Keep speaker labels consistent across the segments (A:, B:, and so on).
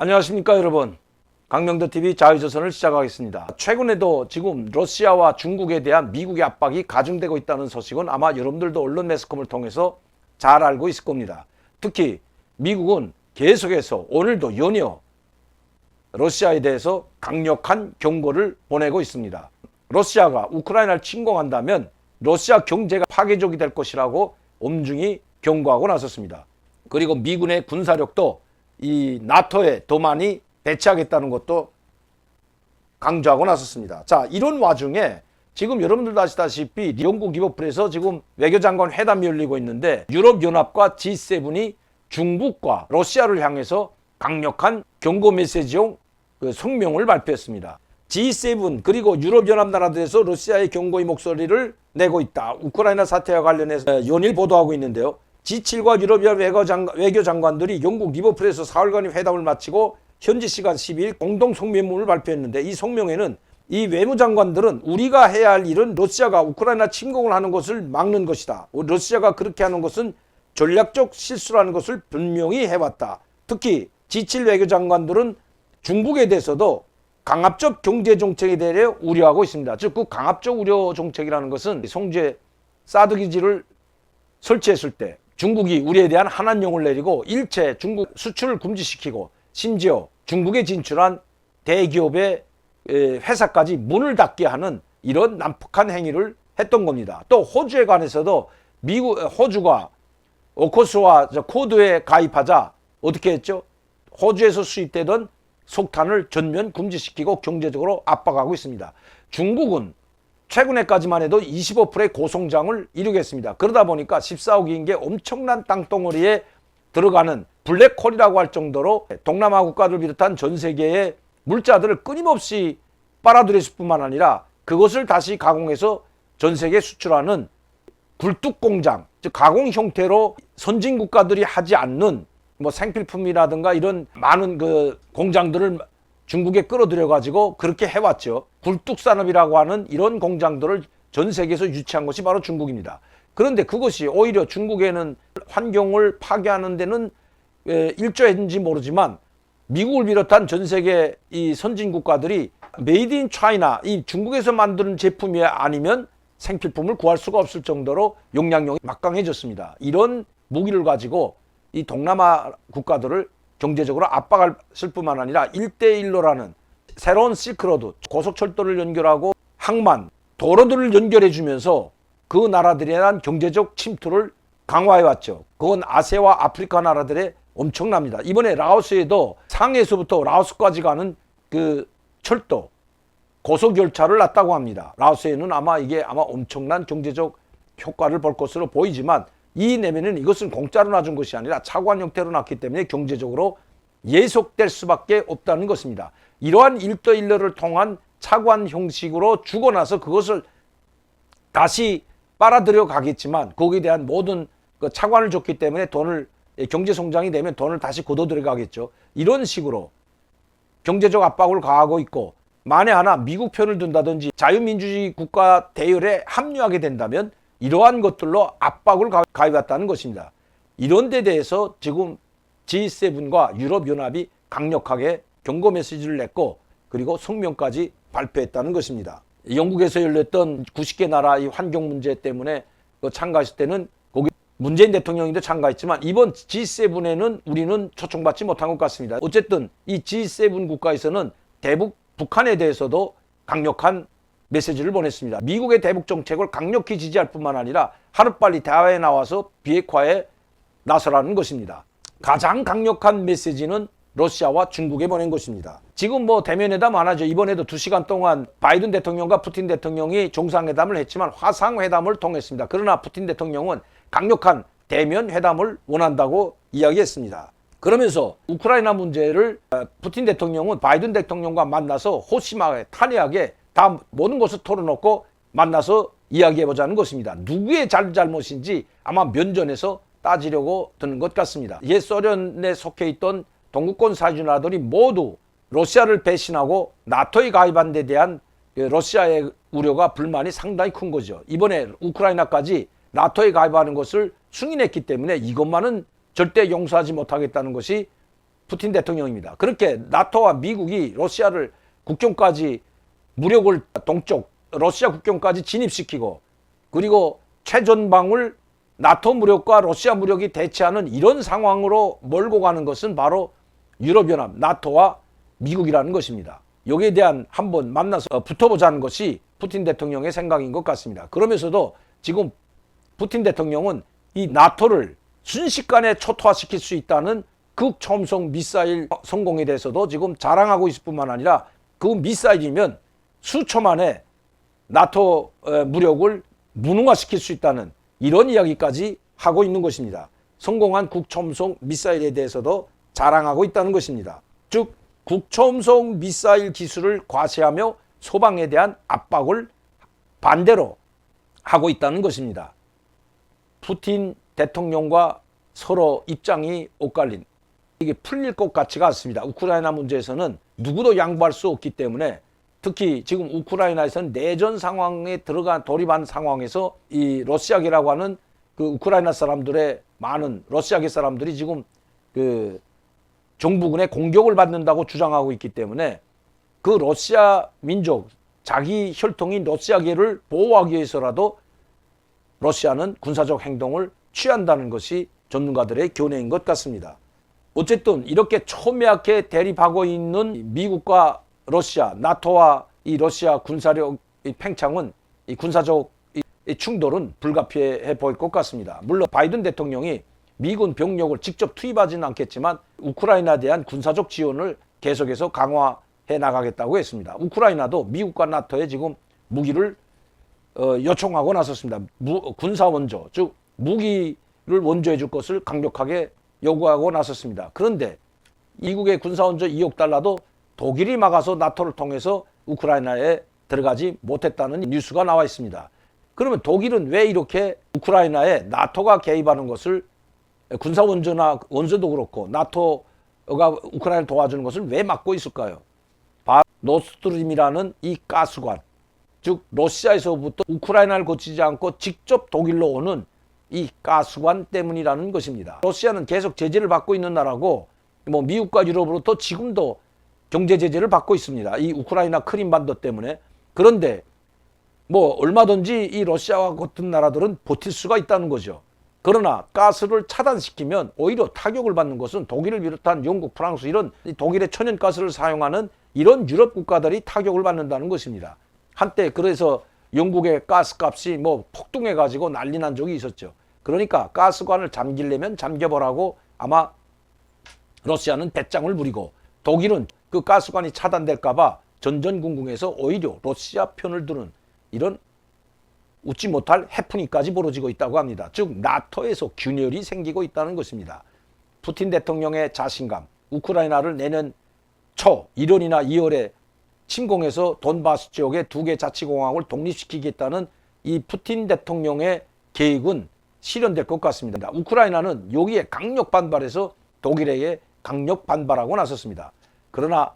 A: 안녕하십니까 여러분. 강명도TV 자유조선을 시작하겠습니다. 최근에도 지금 러시아와 중국에 대한 미국의 압박이 가중되고 있다는 소식은 아마 여러분들도 언론 매스컴을 통해서 잘 알고 있을 겁니다. 특히 미국은 계속해서 오늘도 연이어 러시아에 대해서 강력한 경고를 보내고 있습니다. 러시아가 우크라이나를 침공한다면 러시아 경제가 파괴적이 될 것이라고 엄중히 경고하고 나섰습니다. 그리고 미군의 군사력도 이 나토에 더 많이 배치하겠다는 것도 강조하고 나섰습니다. 자, 이런 와중에 지금 여러분들도 아시다시피 영국 리버풀에서 지금 외교장관 회담이 열리고 있는데 유럽연합과 G7이 중국과 러시아를 향해서 강력한 경고 메시지용 성명을 발표했습니다. G7 그리고 유럽연합 나라들에서 러시아의 경고의 목소리를 내고 있다. 우크라이나 사태와 관련해서 연일 보도하고 있는데요. G7과 유럽연합 외교장관들이 영국 리버풀에서 4일간의 회담을 마치고 현지 시간 12일 공동 성명문을 발표했는데 이 성명에는 이 외무장관들은 우리가 해야 할 일은 러시아가 우크라이나 침공을 하는 것을 막는 것이다. 러시아가 그렇게 하는 것은 전략적 실수라는 것을 분명히 해왔다. 특히 G7 외교장관들은 중국에 대해서도 강압적 경제정책에 대해 우려하고 있습니다. 즉, 그 강압적 우려 정책이라는 것은 송주에 사드 기지를 설치했을 때 중국이 우리에 대한 한한령을 내리고 일체 중국 수출을 금지시키고 심지어 중국에 진출한 대기업의 회사까지 문을 닫게 하는 이런 난폭한 행위를 했던 겁니다. 또 호주에 관해서도 호주가 오커스와 코드에 가입하자 어떻게 했죠? 호주에서 수입되던 석탄을 전면 금지시키고 경제적으로 압박하고 있습니다. 중국은 최근에까지만 해도 25%의 고성장을 이루겠습니다. 그러다 보니까 14억인 게 엄청난 땅덩어리에 들어가는 블랙홀이라고 할 정도로 동남아 국가들 비롯한 전 세계의 물자들을 끊임없이 빨아들였을 뿐만 아니라 그것을 다시 가공해서 전 세계에 수출하는 굴뚝공장, 즉 가공 형태로 선진 국가들이 하지 않는 뭐 생필품이라든가 이런 많은 그 공장들을 중국에 끌어들여 가지고 그렇게 해왔죠. 굴뚝산업이라고 하는 이런 공장들을 전 세계에서 유치한 것이 바로 중국입니다. 그런데 그것이 오히려 중국에는 환경을 파괴하는 데는 일조했는지 모르지만 미국을 비롯한 전 세계 이 선진 국가들이 메이드 인 차이나 이 중국에서 만드는 제품이 아니면 생필품을 구할 수가 없을 정도로 용량이 막강해졌습니다. 이런 무기를 가지고 이 동남아 국가들을 경제적으로 압박할 뿐만 아니라 1대1로라는 새로운 실크로드, 고속철도를 연결하고 항만, 도로들을 연결해 주면서 그 나라들에 대한 경제적 침투를 강화해왔죠. 그건 아세아와 아프리카 나라들의 엄청납니다. 이번에 라오스에도 상해에서부터 라오스까지 가는 그 철도, 고속열차를 놨다고 합니다. 라오스에는 아마 이게 엄청난 경제적 효과를 볼 것으로 보이지만 이 내면은 이것은 공짜로 놔준 것이 아니라 차관 형태로 놨기 때문에 경제적으로 예속될 수밖에 없다는 것입니다. 이러한 1대1을 통한 차관 형식으로 주고 나서 그것을 다시 빨아들여 가겠지만 거기에 대한 모든 그 차관을 줬기 때문에 돈을 경제 성장이 되면 돈을 다시 걷어 들어가겠죠. 이런 식으로 경제적 압박을 가하고 있고 만에 하나 미국 편을 든다든지 자유민주주의 국가 대열에 합류하게 된다면 이러한 것들로 압박을 가해왔다는 것입니다. 이런 데 대해서 지금 G7과 유럽연합이 강력하게 경고 메시지를 냈고 그리고 성명까지 발표했다는 것입니다. 영국에서 열렸던 90개 나라 이 환경 문제 때문에 참가했을 때는 거기 문재인 대통령도 참가했지만 이번 G7에는 우리는 초청받지 못한 것 같습니다. 어쨌든 이 G7 국가에서는 대북 북한에 대해서도 강력한 메시지를 보냈습니다. 미국의 대북 정책을 강력히 지지할 뿐만 아니라 하루빨리 대화에 나와서 비핵화에 나서라는 것입니다. 가장 강력한 메시지는 러시아와 중국에 보낸 것입니다. 지금 뭐 대면회담 안 하죠. 이번에도 2시간 동안 바이든 대통령과 푸틴 대통령이 정상회담을 했지만 화상회담을 통했습니다. 그러나 푸틴 대통령은 강력한 대면 회담을 원한다고 이야기했습니다. 그러면서 우크라이나 문제를 푸틴 대통령은 바이든 대통령과 만나서 호심하게 탄회하게 다 모든 것을 털어놓고 만나서 이야기해보자는 것입니다. 누구의 잘못인지 아마 면전에서 따지려고 드는 것 같습니다. 옛 소련에 속해 있던 동구권 사주나라들이 모두 러시아를 배신하고 나토에 가입한 데 대한 러시아의 우려가 불만이 상당히 큰 거죠. 이번에 우크라이나까지 나토에 가입하는 것을 승인했기 때문에 이것만은 절대 용서하지 못하겠다는 것이 푸틴 대통령입니다. 그렇게 나토와 미국이 러시아를 국경까지 무력을 동쪽 러시아 국경까지 진입시키고 그리고 최전방을 나토 무력과 러시아 무력이 대치하는 이런 상황으로 몰고 가는 것은 바로 유럽연합, 나토와 미국이라는 것입니다. 여기에 대한 한번 만나서 붙어보자는 것이 푸틴 대통령의 생각인 것 같습니다. 그러면서도 지금 푸틴 대통령은 이 나토를 순식간에 초토화시킬 수 있다는 극초음속 미사일 성공에 대해서도 지금 자랑하고 있을 뿐만 아니라 그 미사일이면 수초 만에 나토 무력을 무능화시킬 수 있다는 이런 이야기까지 하고 있는 것입니다. 성공한 극초음속 미사일에 대해서도 자랑하고 있다는 것입니다. 즉 극초음속 미사일 기술을 과시하며 소방에 대한 압박을 반대로 하고 있다는 것입니다. 푸틴 대통령과 서로 입장이 엇갈린 이게 풀릴 것 같지가 않습니다. 우크라이나 문제에서는 누구도 양보할 수 없기 때문에 특히 지금 우크라이나에서는 내전 상황에 돌입한 상황에서 이 러시아계라고 하는 그 우크라이나 사람들의 많은 러시아계 사람들이 지금 그 정부군의 공격을 받는다고 주장하고 있기 때문에 그 러시아 민족, 자기 혈통인 러시아계를 보호하기 위해서라도 러시아는 군사적 행동을 취한다는 것이 전문가들의 견해인 것 같습니다. 어쨌든 이렇게 첨예하게 대립하고 있는 미국과 러시아, 나토와 이 러시아 군사력 팽창은 이 군사적 충돌은 불가피해 보일 것 같습니다. 물론 바이든 대통령이 미군 병력을 직접 투입하지는 않겠지만 우크라이나에 대한 군사적 지원을 계속해서 강화해 나가겠다고 했습니다. 우크라이나도 미국과 나토에 지금 무기를 요청하고 나섰습니다. 군사 원조, 즉 무기를 원조해 줄 것을 강력하게 요구하고 나섰습니다. 그런데 미국의 군사 원조 2억 달러도 독일이 막아서 나토를 통해서 우크라이나에 들어가지 못했다는 뉴스가 나와 있습니다. 그러면 독일은 왜 이렇게 우크라이나에 나토가 개입하는 것을 군사 원조나 원조도 그렇고 나토가 우크라이나를 도와주는 것을 왜 막고 있을까요? 바로 노스트림이라는 이 가스관, 즉 러시아에서부터 우크라이나를 거치지 않고 직접 독일로 오는 이 가스관 때문이라는 것입니다. 러시아는 계속 제재를 받고 있는 나라고 뭐 미국과 유럽으로부터 지금도 경제 제재를 받고 있습니다. 이 우크라이나 크림반도 때문에. 그런데 뭐 얼마든지 이 러시아와 같은 나라들은 버틸 수가 있다는 거죠. 그러나 가스를 차단시키면 오히려 타격을 받는 것은 독일을 비롯한 영국, 프랑스 이런 독일의 천연가스를 사용하는 이런 유럽 국가들이 타격을 받는다는 것입니다. 한때 그래서 영국의 가스값이 뭐 폭등해 가지고 난리 난 적이 있었죠. 그러니까 가스관을 잠기려면 잠겨보라고 아마 러시아는 배짱을 부리고 독일은 그 가스관이 차단될까 봐 전전긍긍해서 오히려 러시아 편을 드는 이런 웃지 못할 해프닝까지 벌어지고 있다고 합니다. 즉 나토에서 균열이 생기고 있다는 것입니다. 푸틴 대통령의 자신감, 우크라이나를 내년 초 1월이나 2월에 침공해서 돈바스 지역의 2개 자치공항을 독립시키겠다는 이 푸틴 대통령의 계획은 실현될 것 같습니다. 우크라이나는 여기에 강력 반발해서 독일에게 강력 반발하고 나섰습니다. 그러나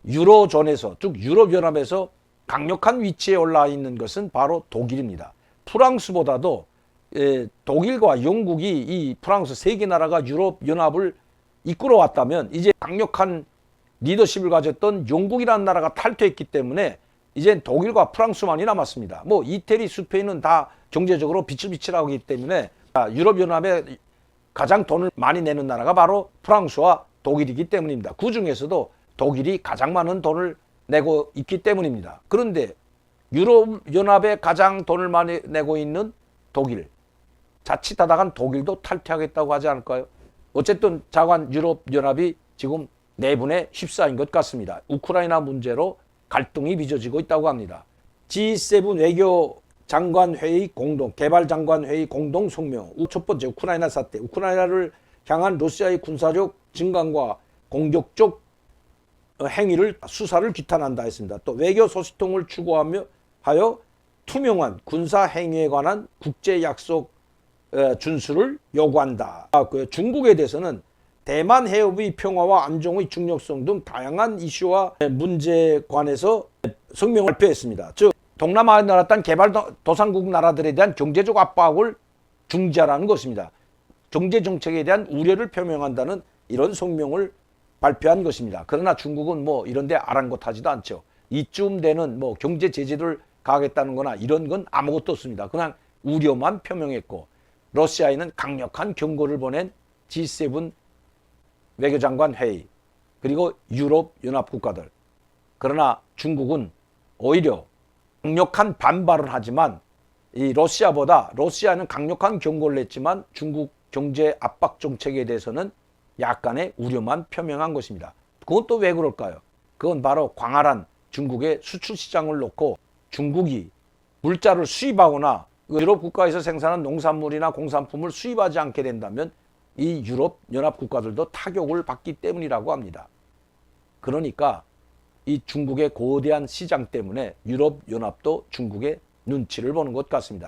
A: 유로존에서, 즉 유럽연합에서 강력한 위치에 올라 있는 것은 바로 독일입니다. 프랑스보다도 독일과 영국이 이 프랑스 세 개 나라가 유럽연합을 이끌어왔다면 이제 강력한 리더십을 가졌던 영국이라는 나라가 탈퇴했기 때문에 이제 독일과 프랑스만이 남았습니다. 뭐 이태리, 스페인은 다 경제적으로 비칠비칠하기 때문에 유럽연합에 가장 돈을 많이 내는 나라가 바로 프랑스와 독일이기 때문입니다. 그 중에서도 독일이 가장 많은 돈을 내고 있기 때문입니다. 그런데 유럽연합에 가장 돈을 많이 내고 있는 독일, 자칫하다간 독일도 탈퇴하겠다고 하지 않을까요? 어쨌든 자관 유럽연합이 지금 내분에 휩싸인 것 같습니다. 우크라이나 문제로 갈등이 빚어지고 있다고 합니다. G7 외교 장관회의 공동, 개발장관회의 공동 성명. 첫 번째 우크라이나 사태, 우크라이나를 향한 러시아의 군사력 증강과 공격적 행위를 수사를 규탄한다 했습니다. 또 외교 소식통을 추구하며 투명한 군사 행위에 관한 국제 약속 준수를 요구한다. 중국에 대해서는 대만 해협의 평화와 안정의 중요성 등 다양한 이슈와 문제에 관해서 성명을 발표했습니다. 즉 동남아 나라 단 개발도상국 나라들에 대한 경제적 압박을 중지하라는 것입니다. 경제 정책에 대한 우려를 표명한다는 이런 성명을 발표한 것입니다. 그러나 중국은 뭐 이런데 아랑곳하지도 않죠. 이쯤 되는 뭐 경제 제재를 가하겠다는 거나 이런 건 아무것도 없습니다. 그냥 우려만 표명했고, 러시아에는 강력한 경고를 보낸 G7 외교장관 회의, 그리고 유럽 연합 국가들. 그러나 중국은 오히려 강력한 반발을 하지만 이 러시아는 강력한 경고를 했지만 중국 경제 압박 정책에 대해서는 약간의 우려만 표명한 것입니다. 그건 또 왜 그럴까요? 그건 바로 광활한 중국의 수출 시장을 놓고 중국이 물자를 수입하거나 유럽 국가에서 생산한 농산물이나 공산품을 수입하지 않게 된다면 이 유럽 연합 국가들도 타격을 받기 때문이라고 합니다. 그러니까 이 중국의 거대한 시장 때문에 유럽 연합도 중국의 눈치를 보는 것 같습니다.